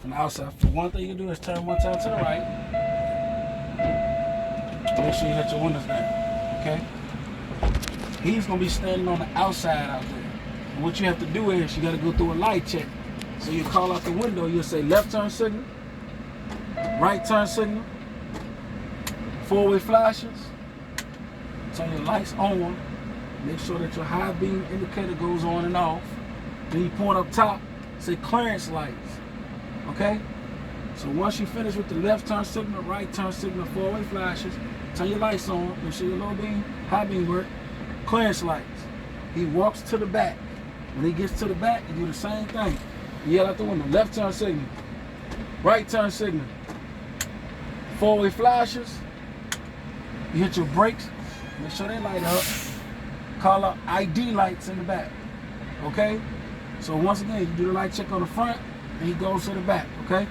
from the outside. For one thing you can do is turn one time to the right. Make sure you let your windows down, okay? He's gonna be standing on the outside out there. And what you have to do is you gotta go through a light check. So you call out the window, you'll say left turn signal, right turn signal, four-way flashes, turn your lights on, make sure that your high beam indicator goes on and off. Then you point up top, say clearance lights, okay? So once you finish with the left turn signal, right turn signal, four-way flashes, turn your lights on, make sure your low beam, high beam work, clearance lights. He walks to the back. When he gets to the back, you do the same thing. You yell out the window, left turn signal, right turn signal, four-way flashes, you hit your brakes, make sure they light up, call out ID lights in the back, okay? So once again, you do the light check on the front, and he goes to the back, okay?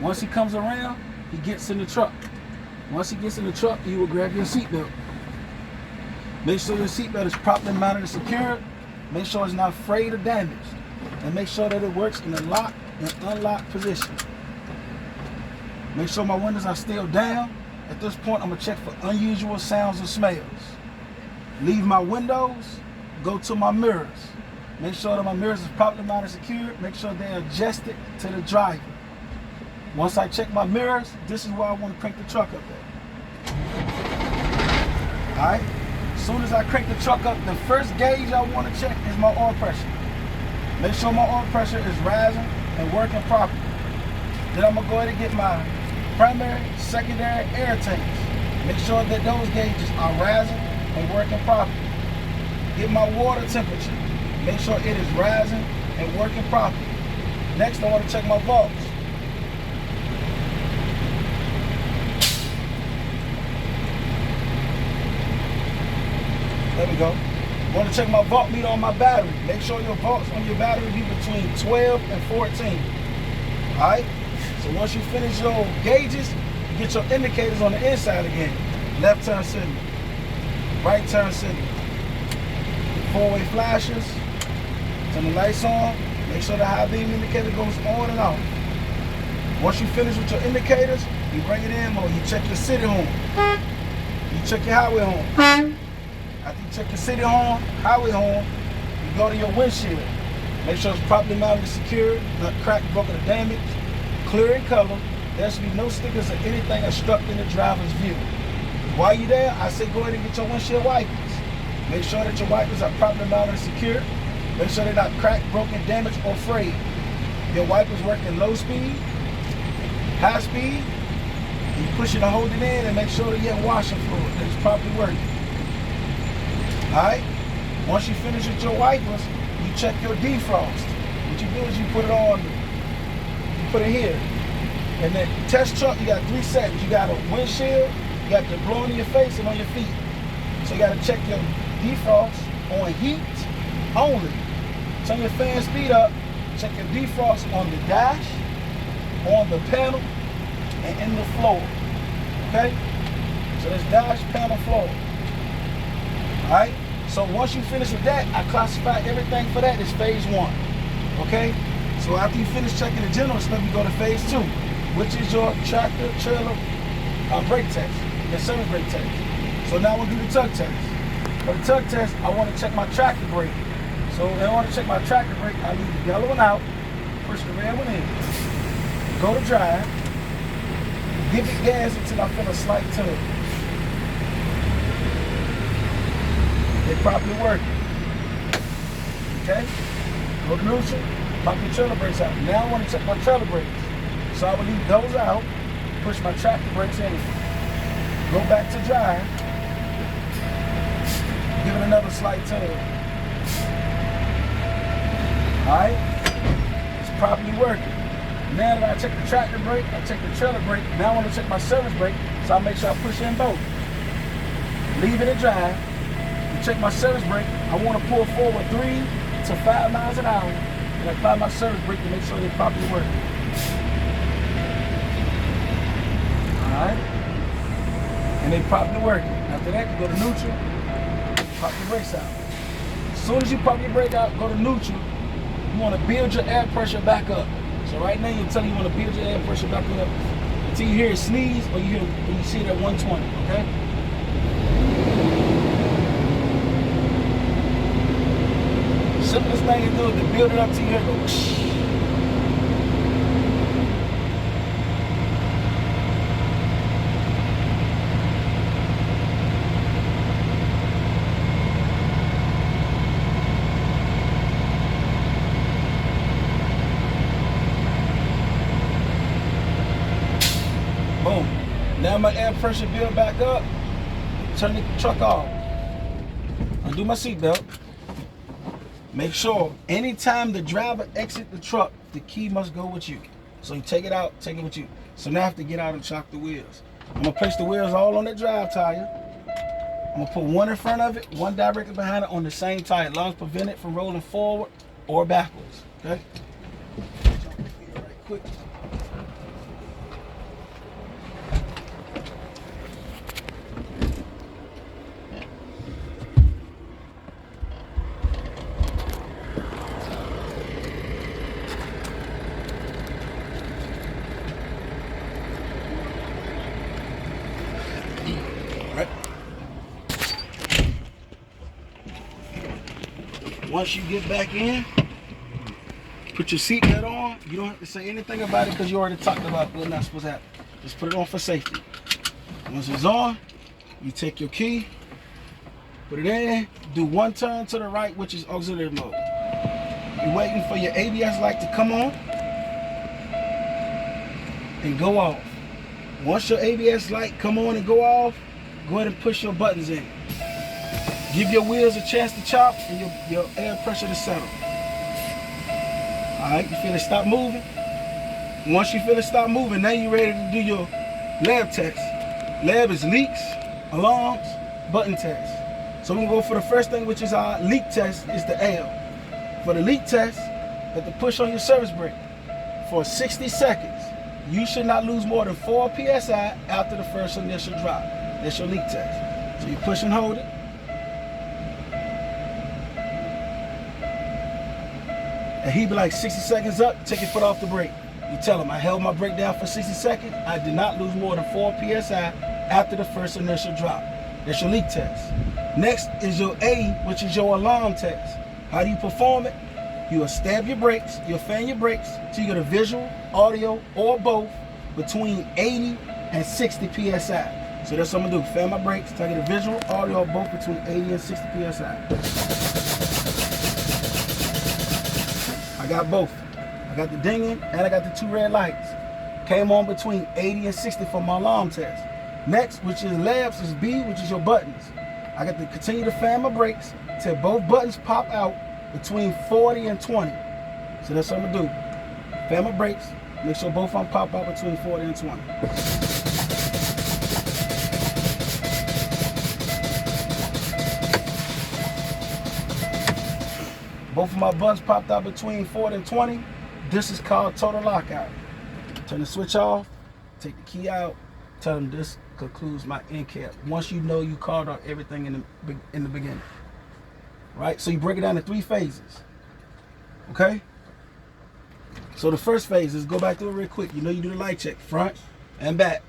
Once he comes around, he gets in the truck. Once he gets in the truck, you will grab your seatbelt. Make sure your seatbelt is properly mounted and secured. Make sure it's not frayed or damaged. And make sure that it works in the lock and unlock position. Make sure my windows are still down. At this point, I'm gonna check for unusual sounds and smells. Leave my windows, go to my mirrors. Make sure that my mirrors is properly mounted and secured. Make sure they're adjusted to the driver. Once I check my mirrors, this is where I want to crank the truck up at. All right? As soon as I crank the truck up, the first gauge I want to check is my oil pressure. Make sure my oil pressure is rising and working properly. Then I'm going to go ahead and get my primary, secondary air tanks. Make sure that those gauges are rising and working properly. Get my water temperature. Make sure it is rising and working properly. Next, I want to check my valves. There we go. I want to check my volt meter on my battery. Make sure your volts on your battery be between 12 and 14. All right? So once you finish your gauges, you get your indicators on the inside again. Left turn signal, right turn signal, four-way flashes, turn the lights on, make sure the high beam indicator goes on and off. Once you finish with your indicators, you bring it in mode. You check your city horn. You check your highway horn. After you check your city horn, highway horn, you go to your windshield. Make sure it's properly mounted and secured, not cracked, broken, or damaged, clear in color. There should be no stickers or anything obstructing the driver's view. While you're there, I say go ahead and get your windshield wipers. Make sure that your wipers are properly mounted and secured. Make sure they're not cracked, broken, damaged, or frayed. Your wipers work in low speed, high speed. You push it and hold it in and make sure that you have washing fluid that is properly working. Alright? Once you finish with your wipers, you check your defrost. What you do is you put it on, you put it here. And then test truck, you got 3 settings. You got a windshield, you got the blowing in your face and on your feet. So you got to check your defrost on heat only. Turn your fan speed up, check your defrost on the dash, on the panel, and in the floor. Okay? So there's dash, panel, floor. Alright? So once you finish with that, I classify everything for that as phase 1. Okay? So after you finish checking the general stuff, you go to phase 2, which is your tractor, trailer, brake test, your service brake test. So now we'll do the tug test. For the tug test, I want to check my tractor brake. So in order to check my tractor brake, I leave the yellow one out, push the red one in, go to drive, give it gas until I feel a slight tug. They're properly working. Okay? Go to neutral, pop your trailer brakes out. Now I want to check my trailer brakes. So I will leave those out, push my tractor brakes in, go back to drive, give it another slight tug. Alright? It's properly working. Now that I check the tractor brake, I check the trailer brake, now I want to check my service brake, so I make sure I push in both. Leave it at drive. Check my service brake. I want to pull forward 3 to 5 miles an hour and apply my service brake to make sure they're properly working. Alright? And they're properly working. After that, you go to neutral, pop your brakes out. As soon as you pop your brake out, go to neutral, you want to build your air pressure back up. So right now, you're telling you want to build your air pressure back up until you hear it sneeze or you see it at 120, okay? Simplest thing to do is to build it up till you hear it go shh. Boom. Now my air pressure build back up. Turn the truck off. Undo my seatbelt. Make sure anytime the driver exits the truck, the key must go with you. So you take it out, take it with you. So now I have to get out and chock the wheels. I'm gonna place the wheels all on the drive tire. I'm gonna put one in front of it, one directly behind it on the same tire, as long as prevent it from rolling forward or backwards. Okay? Right quick. Once you get back in, put your seatbelt on. You don't have to say anything about it because you already talked about what's not supposed to happen. Just put it on for safety. Once it's on, you take your key, put it in, do one turn to the right, which is auxiliary mode. You're waiting for your ABS light to come on and go off. Once your ABS light come on and go off, go ahead and push your buttons in. Give your wheels a chance to chop and your air pressure to settle. All right, you feel it stop moving? Once you feel it stop moving, now you're ready to do your lab test. Lab is leaks, alarms, button test. So we're gonna go for the first thing, which is our leak test, is the L. For the leak test, you have to push on your service brake for 60 seconds. You should not lose more than 4 PSI after the first initial drop. That's your leak test. So you push and hold it. And he be like 60 seconds up, take your foot off the brake. You tell him, I held my brake down for 60 seconds. I did not lose more than 4 PSI after the first initial drop. That's your leak test. Next is your A, which is your alarm test. How do you perform it? You'll stab your brakes, you'll fan your brakes till you get a visual, audio, or both between 80 and 60 PSI. So that's what I'm gonna do. Fan my brakes till I get a visual, audio, or both between 80 and 60 PSI. I got both. I got the dinging and I got the 2 red lights. Came on between 80 and 60 for my alarm test. Next, which is labs, is B, which is your buttons. I got to continue to fan my brakes till both buttons pop out between 40 and 20. So that's what I'm gonna do. Fan my brakes, make sure both of them pop out between 40 and 20. Both of my buttons popped out between 40 and 20. This is called total lockout. Turn the switch off, take the key out, tell them this concludes my end cap. Once you know you called out everything in the beginning. Right? So you break it down in 3 phases. Okay? So the first phase is go back through it real quick. You know you do the light check, front and back.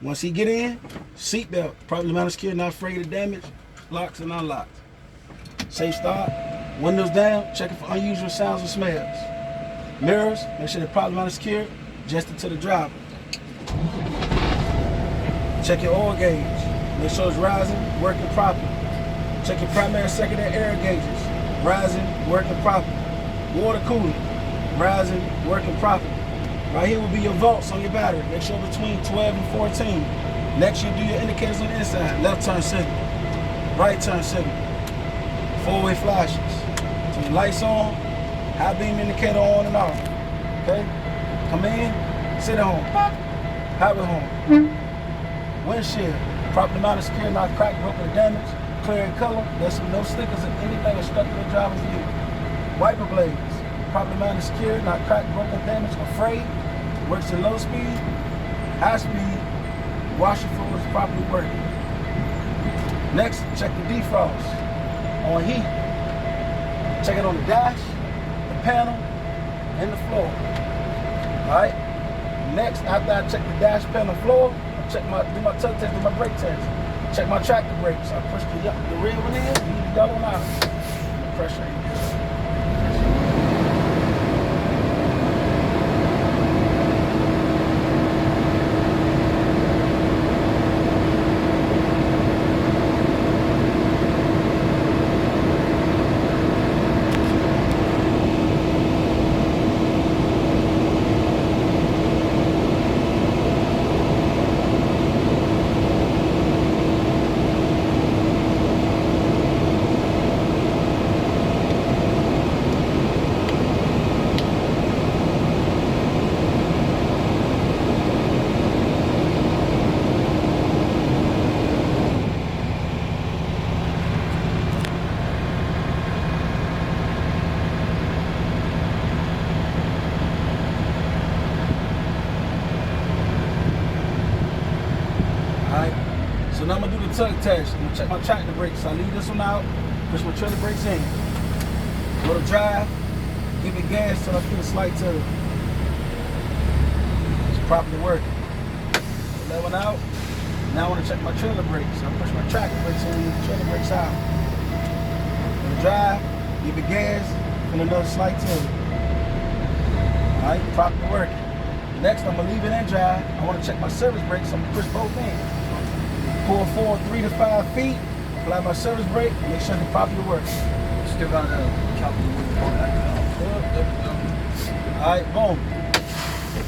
Once he get in, seatbelt, properly mounted secure, not afraid of damage, locks and unlocks. Safe start. Windows down, checking for unusual sounds or smells. Mirrors, make sure they're properly mounted secure, adjusted to the driver. Check your oil gauge, make sure it's rising, working properly. Check your primary and secondary air gauges, rising, working properly. Water cooling, rising, working properly. Right here will be your volts on your battery. Make sure between 12 and 14. Next, you do your indicators on the inside. Left turn signal, right turn signal, 4-way flashes. So your lights on, high beam indicator on and off. Okay? Come in, sit home, highway home. Windshield, properly mounted secure, not cracked, broken, or damaged. Clear in color, there's no stickers or anything obstructing the driver's view. Wiper blades, properly mounted secure, not cracked, broken, damaged, or frayed. Works at low speed, high speed. Washer fluid is properly working. Next, check the defrost on heat. Check it on the dash, the panel, and the floor. Alright? Next, after I check the dash panel floor, I do my tug test, do my brake test. Check my tractor brakes. I push the red one in, leave the yellow one out. The pressure ain't good. Alright, so now I'm gonna do the tug test. I'm gonna check my tractor brakes. I leave this one out, push my trailer brakes in. Go to drive, give it gas till I feel a slight tug. It's properly working. Put that one out. Now I wanna check my trailer brakes. I push my tractor brakes in, leave the trailer brakes out. Go to drive, give it gas, feel another slight tug. Alright, properly working. Next, I'm gonna leave it in drive. I wanna check my service brakes. I'm gonna push both in. Pull forward 3 to 5 feet, apply my service brake, make sure they properly work. Still got a calculator on that. Alright, boom.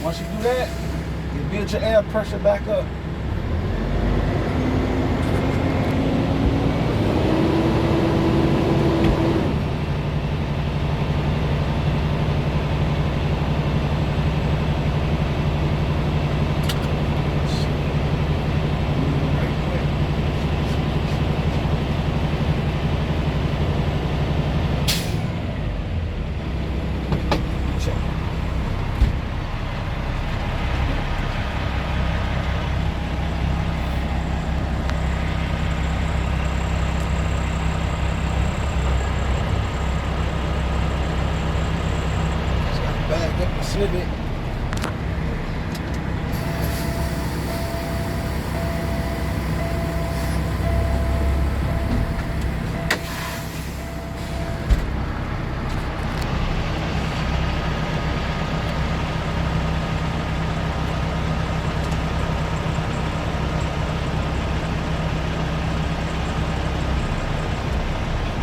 Once you do that, you build your air pressure back up. Back up a snippet.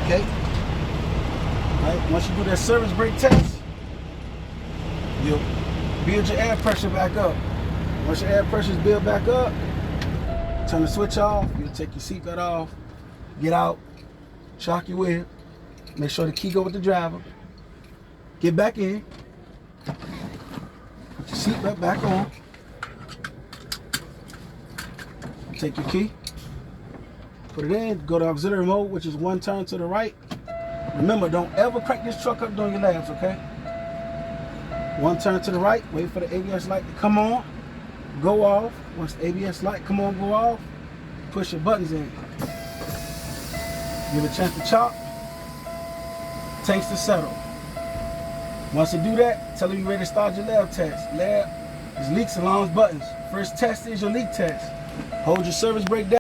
Okay. All right. Once you do that service brake test, you'll build your air pressure back up. Once your air pressure is built back up, turn the switch off, you'll take your seatbelt off, get out, shock your whip, make sure the key go with the driver, get back in, put your seatbelt back on, take your key, put it in, go to auxiliary mode, which is 1 turn to the right. Remember, don't ever crank this truck up during your labs, okay? 1 turn to the right, wait for the ABS light to come on, go off. Once the ABS light come on, go off, push your buttons in. Give it a chance to chop, tanks to settle. Once you do that, tell them you're ready to start your lab test. Lab is leaks alarms buttons. First test is your leak test. Hold your service brake down.